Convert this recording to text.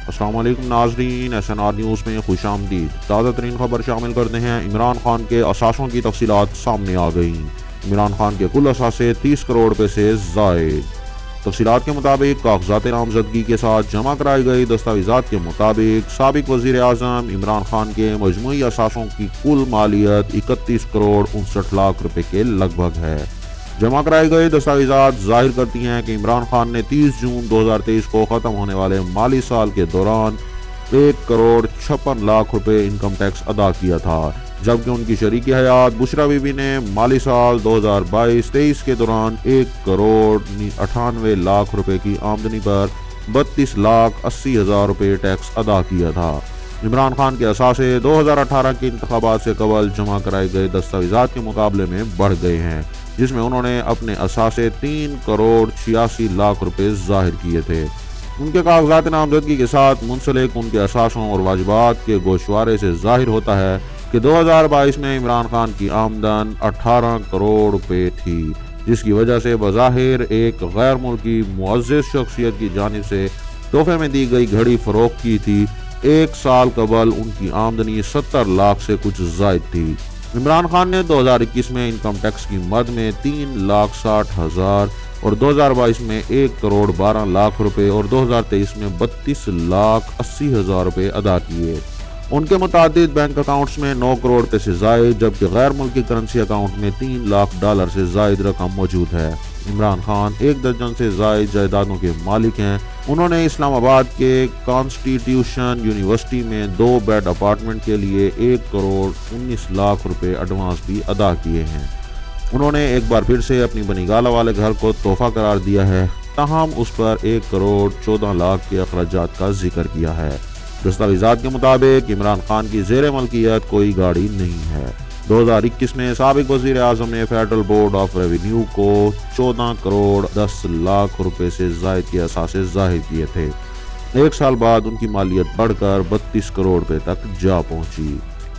السلام علیکم ناظرین، ایس این آر نیوز میں خوش آمدید۔ تازہ ترین خبر شامل کرتے ہیں۔ عمران خان کے اثاثوں کی تفصیلات سامنے آ گئیں۔ عمران خان کے کل اثاثے 30 کروڑ روپے سے زائد۔ تفصیلات کے مطابق کاغذات نامزدگی کے ساتھ جمع کرائی گئی دستاویزات کے مطابق سابق وزیر اعظم عمران خان کے مجموعی اثاثوں کی کل مالیت 31 کروڑ 59 لاکھ روپے کے لگ بھگ ہے۔ جمع کرائی گئی دستاویزات ظاہر کرتی ہیں کہ عمران خان نے 30 جون 2023 کو ختم ہونے والے مالی سال کے دوران 1 کروڑ 56 لاکھ روپے انکم ٹیکس ادا کیا تھا، جبکہ ان کی شریک حیات بشرا بی بی نے مالی سال 2022-23 کے دوران 1 کروڑ 98 لاکھ روپے کی آمدنی پر 32 لاکھ 80 ہزار روپے ٹیکس ادا کیا تھا۔ عمران خان کے اثاثے 2018 کے انتخابات سے قبل جمع کرائے گئے دستاویزات کے مقابلے میں بڑھ گئے ہیں، جس میں انہوں نے اپنے اثاثے 3 کروڑ 86 لاکھ روپے ظاہر کیے تھے۔ ان کے کاغذات نامزدگی کے ساتھ منسلک ان کے اثاثوں اور واجبات کے گوشوارے سے ظاہر ہوتا ہے کہ 2022 میں عمران خان کی آمدن 18 کروڑ روپے تھی، جس کی وجہ سے بظاہر ایک غیر ملکی معزز شخصیت کی جانب سے تحفے میں دی گئی گھڑی فروخت کی تھی۔ 1 سال قبل ان کی آمدنی 70 لاکھ سے کچھ زائد تھی۔ عمران خان نے 2021 میں انکم ٹیکس کی مد میں 3,60,000 اور 2022 میں 1 کروڑ 12 لاکھ روپے اور 2023 میں 32 لاکھ 80 ہزار روپے ادا کیے۔ ان کے متعدد بینک اکاؤنٹس میں 9 کروڑ روپے سے زائد، جبکہ غیر ملکی کرنسی اکاؤنٹ میں 3 لاکھ ڈالر سے زائد رقم موجود ہے۔ عمران خان 1 درجن سے زائد جائیدادوں کے مالک ہیں۔ انہوں نے اسلام آباد کے کانسٹیٹیوشن یونیورسٹی میں 2 بیڈ اپارٹمنٹ کے لیے 1 کروڑ 19 لاکھ روپے ایڈوانس بھی ادا کیے ہیں۔ انہوں نے ایک بار پھر سے اپنی بنی گالہ والے گھر کو تحفہ قرار دیا ہے، تاہم اس پر 1 کروڑ 14 لاکھ کے اخراجات کا ذکر کیا ہے۔ دستاویزات کے مطابق عمران خان کی زیر ملکیت کوئی گاڑی نہیں ہے۔ 2021 میں سابق وزیر اعظم نے فیڈرل بورڈ آف ریونیو کو 14 کروڑ 10 لاکھ روپے سے زائد کے اثاثے ظاہر کیے تھے۔ 1 سال بعد ان کی مالیت بڑھ کر 32 کروڑ روپے تک جا پہنچی۔